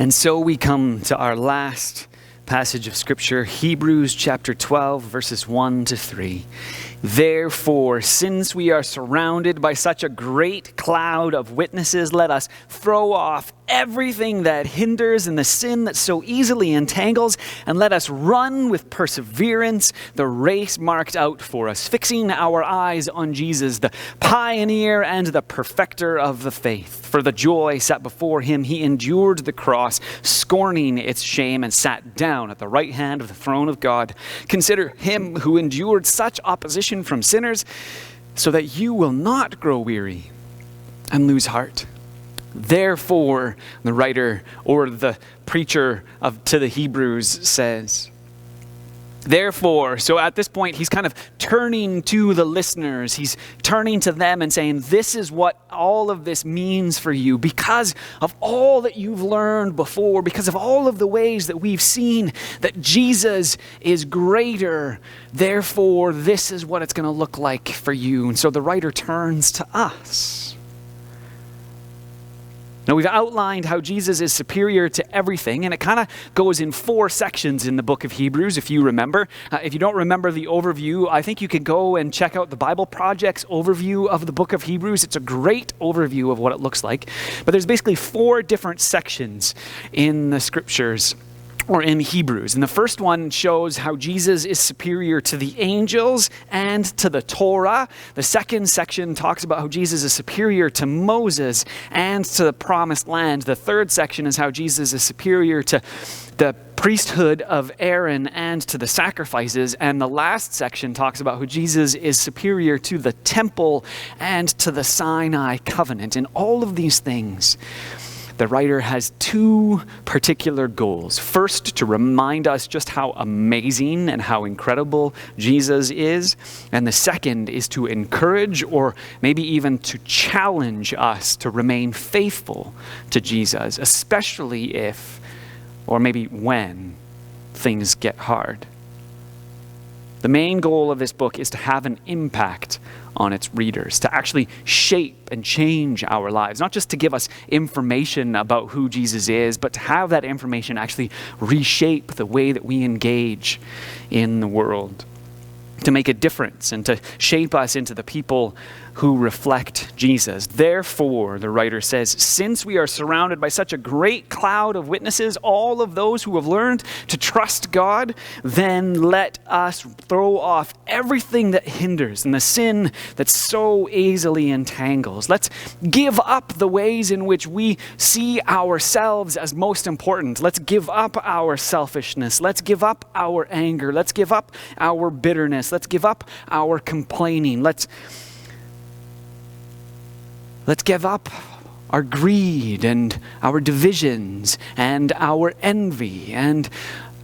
And so we come to our last passage of Scripture, Hebrews chapter 12, verses 1 to 3. Therefore, since we are surrounded by such a great cloud of witnesses, let us throw off everything that hinders and the sin that so easily entangles, and let us run with perseverance the race marked out for us, fixing our eyes on Jesus, the pioneer and the perfecter of the faith. For the joy set before him, he endured the cross, scorning its shame, and sat down at the right hand of the throne of God. Consider him who endured such opposition from sinners, so that you will not grow weary and lose heart. Therefore, the writer or the preacher to the Hebrews says, therefore, so at this point, he's kind of turning to the listeners. He's turning to them and saying, this is what all of this means for you because of all that you've learned before, because of all of the ways that we've seen that Jesus is greater. Therefore, this is what it's going to look like for you. And so the writer turns to us. Now, we've outlined how Jesus is superior to everything, and it kind of goes in 4 sections in the book of Hebrews, if you remember. If you don't remember the overview, I think you could go and check out the Bible Project's overview of the book of Hebrews. It's a great overview of what it looks like. But there's basically 4 different sections in the scriptures, or in Hebrews. And the first one shows how Jesus is superior to the angels and to the Torah. The second section talks about how Jesus is superior to Moses and to the promised land. The third section is how Jesus is superior to the priesthood of Aaron and to the sacrifices. And the last section talks about how Jesus is superior to the temple and to the Sinai covenant. And all of these things, the writer has 2 particular goals. First, to remind us just how amazing and how incredible Jesus is. And the second is to encourage or maybe even to challenge us to remain faithful to Jesus, especially if, or maybe when, things get hard. The main goal of this book is to have an impact on its readers, to actually shape and change our lives, not just to give us information about who Jesus is, but to have that information actually reshape the way that we engage in the world, to make a difference and to shape us into the people who reflect Jesus. Therefore, the writer says, since we are surrounded by such a great cloud of witnesses, all of those who have learned to trust God, then let us throw off everything that hinders and the sin that so easily entangles. Let's give up the ways in which we see ourselves as most important. Let's give up our selfishness. Let's give up our anger. Let's give up our bitterness. Let's give up our complaining. Let's give up our greed and our divisions and our envy. And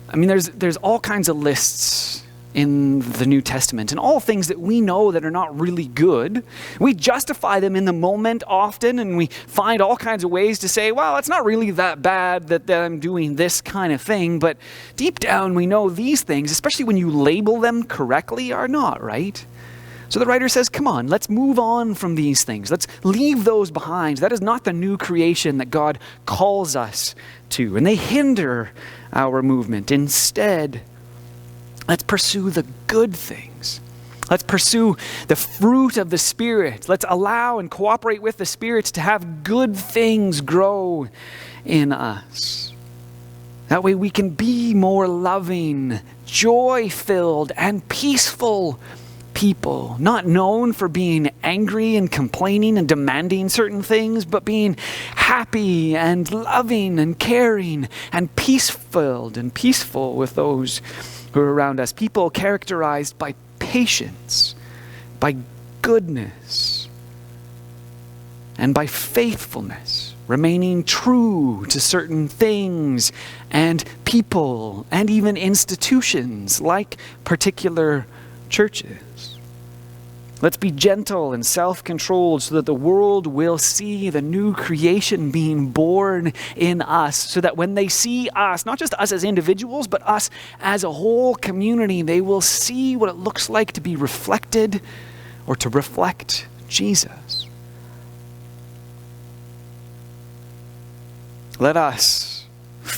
I mean, there's all kinds of lists in the New Testament and all things that we know that are not really good. We justify them in the moment often, and we find all kinds of ways to say, well, it's not really that bad that I'm doing this kind of thing. But deep down, we know these things, especially when you label them correctly, are not right. So the writer says, come on, let's move on from these things. Let's leave those behind. That is not the new creation that God calls us to, and they hinder our movement. Instead, let's pursue the good things. Let's pursue the fruit of the Spirit. Let's allow and cooperate with the Spirit to have good things grow in us. That way we can be more loving, joy-filled, and peaceful people, not known for being angry and complaining and demanding certain things, but being happy and loving and caring and peace-filled and peaceful with those who are around us. People characterized by patience, by goodness, and by faithfulness, remaining true to certain things and people and even institutions like particular churches. Let's be gentle and self-controlled so that the world will see the new creation being born in us, so that when they see us, not just us as individuals, but us as a whole community, they will see what it looks like to be reflected or to reflect Jesus. Let us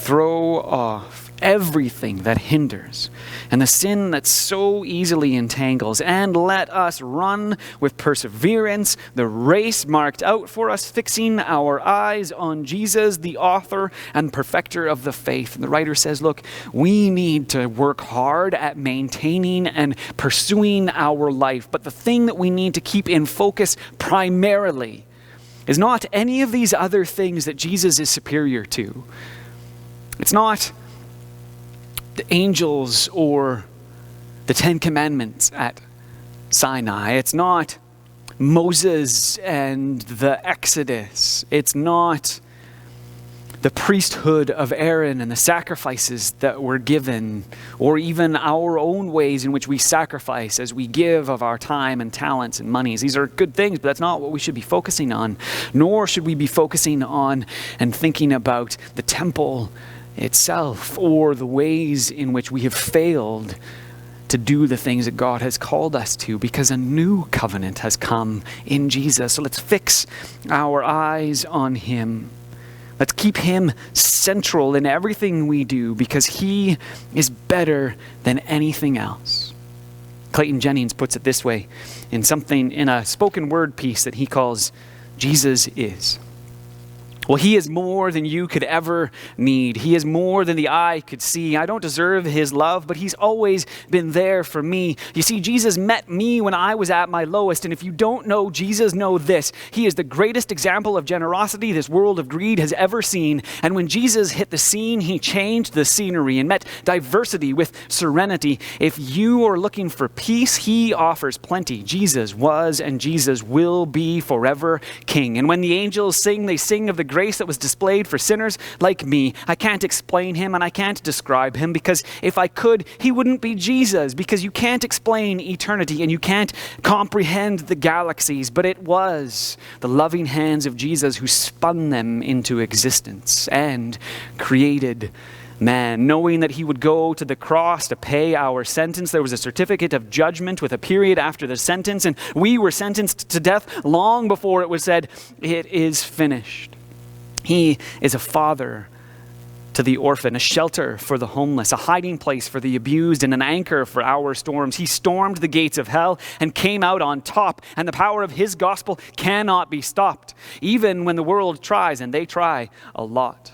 throw off everything that hinders and the sin that so easily entangles, and let us run with perseverance the race marked out for us, fixing our eyes on Jesus, the author and perfecter of the faith. And the writer says, look, we need to work hard at maintaining and pursuing our life, but the thing that we need to keep in focus primarily is not any of these other things that Jesus is superior to. It's not the angels or the Ten Commandments at Sinai. It's not Moses and the Exodus. It's not the priesthood of Aaron and the sacrifices that were given, or even our own ways in which we sacrifice as we give of our time and talents and monies. These are good things, but that's not what we should be focusing on. Nor should we be focusing on and thinking about the temple itself or the ways in which we have failed to do the things that God has called us to, because a new covenant has come in Jesus. So let's fix our eyes on him. Let's keep him central in everything we do, because he is better than anything else. Clayton Jennings puts it this way in a spoken word piece that he calls Jesus Is. Well, he is more than you could ever need. He is more than the eye could see. I don't deserve his love, but he's always been there for me. You see, Jesus met me when I was at my lowest. And if you don't know Jesus, know this. He is the greatest example of generosity this world of greed has ever seen. And when Jesus hit the scene, he changed the scenery and met diversity with serenity. If you are looking for peace, he offers plenty. Jesus was and Jesus will be forever King. And when the angels sing, they sing of the grace that was displayed for sinners like me. I can't explain him and I can't describe him, because if I could, he wouldn't be Jesus, because you can't explain eternity and you can't comprehend the galaxies, but it was the loving hands of Jesus who spun them into existence and created man. Knowing that he would go to the cross to pay our sentence, there was a certificate of judgment with a period after the sentence, and we were sentenced to death long before it was said, "It is finished." He is a father to the orphan, a shelter for the homeless, a hiding place for the abused, and an anchor for our storms. He stormed the gates of hell and came out on top, and the power of his gospel cannot be stopped, even when the world tries, and they try a lot.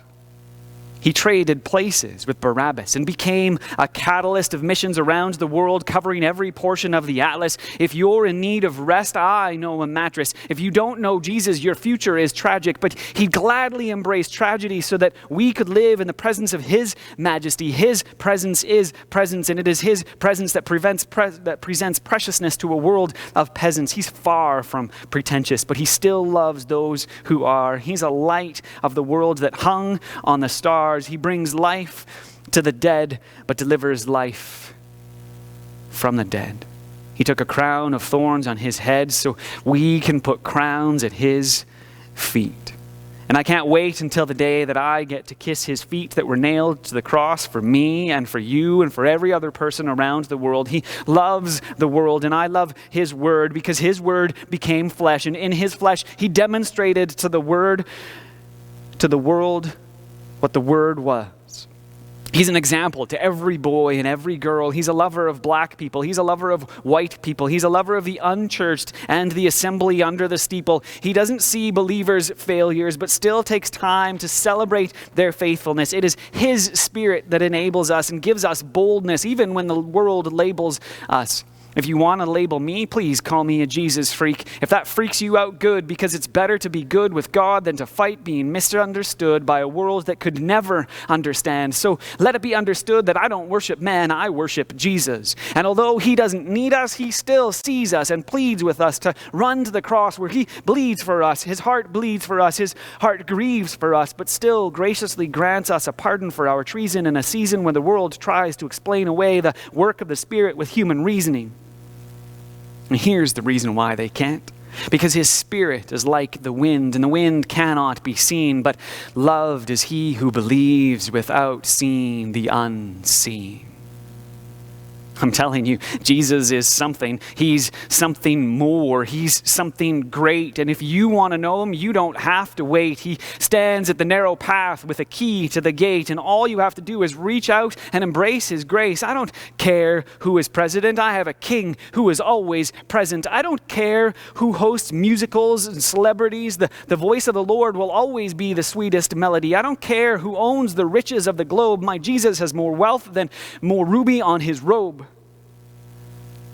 He traded places with Barabbas and became a catalyst of missions around the world, covering every portion of the atlas. If you're in need of rest, I know a mattress. If you don't know Jesus, your future is tragic, but he gladly embraced tragedy so that we could live in the presence of his majesty. His presence is presence, and it is his presence that presents preciousness to a world of peasants. He's far from pretentious, but he still loves those who are. He's a light of the world that hung on the stars. He brings life to the dead, but delivers life from the dead. He took a crown of thorns on his head so we can put crowns at his feet. And I can't wait until the day that I get to kiss his feet that were nailed to the cross for me and for you and for every other person around the world. He loves the world, and I love his word, because his word became flesh. And in his flesh, he demonstrated to the world what the word was. He's an example to every boy and every girl. He's a lover of black people. He's a lover of white people. He's a lover of the unchurched and the assembly under the steeple. He doesn't see believers' failures, but still takes time to celebrate their faithfulness. It is his spirit that enables us and gives us boldness, even when the world labels us. If you want to label me, please call me a Jesus freak. If that freaks you out, good, because it's better to be good with God than to fight being misunderstood by a world that could never understand. So let it be understood that I don't worship man, I worship Jesus. And although he doesn't need us, he still sees us and pleads with us to run to the cross where he bleeds for us. His heart bleeds for us. His heart grieves for us, but still graciously grants us a pardon for our treason in a season when the world tries to explain away the work of the Spirit with human reasoning. And here's the reason why they can't. Because his spirit is like the wind, and the wind cannot be seen, but loved is he who believes without seeing the unseen. I'm telling you, Jesus is something. He's something more. He's something great. And if you want to know him, you don't have to wait. He stands at the narrow path with a key to the gate, and all you have to do is reach out and embrace his grace. I don't care who is president. I have a king who is always present. I don't care who hosts musicals and celebrities. The voice of the Lord will always be the sweetest melody. I don't care who owns the riches of the globe. My Jesus has more wealth than more ruby on his robe.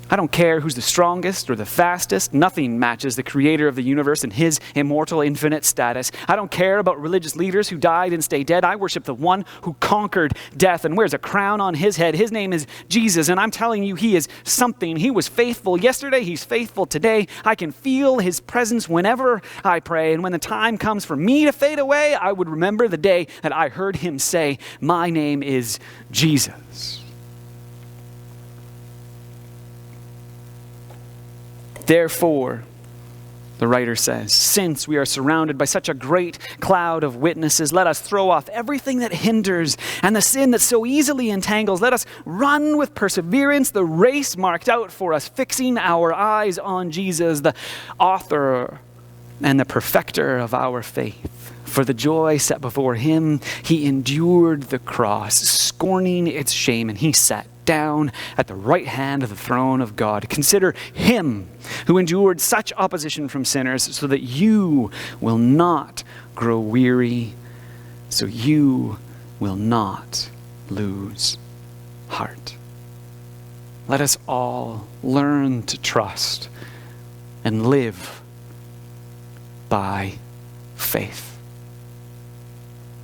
I don't care who's the strongest or the fastest. Nothing matches the creator of the universe and his immortal, infinite status. I don't care about religious leaders who died and stay dead. I worship the one who conquered death and wears a crown on his head. His name is Jesus, and I'm telling you, he is something. He was faithful yesterday. He's faithful today. I can feel his presence whenever I pray. And when the time comes for me to fade away, I would remember the day that I heard him say, "My name is Jesus." Therefore, the writer says, since we are surrounded by such a great cloud of witnesses, let us throw off everything that hinders and the sin that so easily entangles. Let us run with perseverance the race marked out for us, fixing our eyes on Jesus, the author and the perfecter of our faith. For the joy set before him, he endured the cross, scorning its shame, and he sat down at the right hand of the throne of God. Consider him who endured such opposition from sinners, so that you will not grow weary, so you will not lose heart. Let us all learn to trust and live by faith.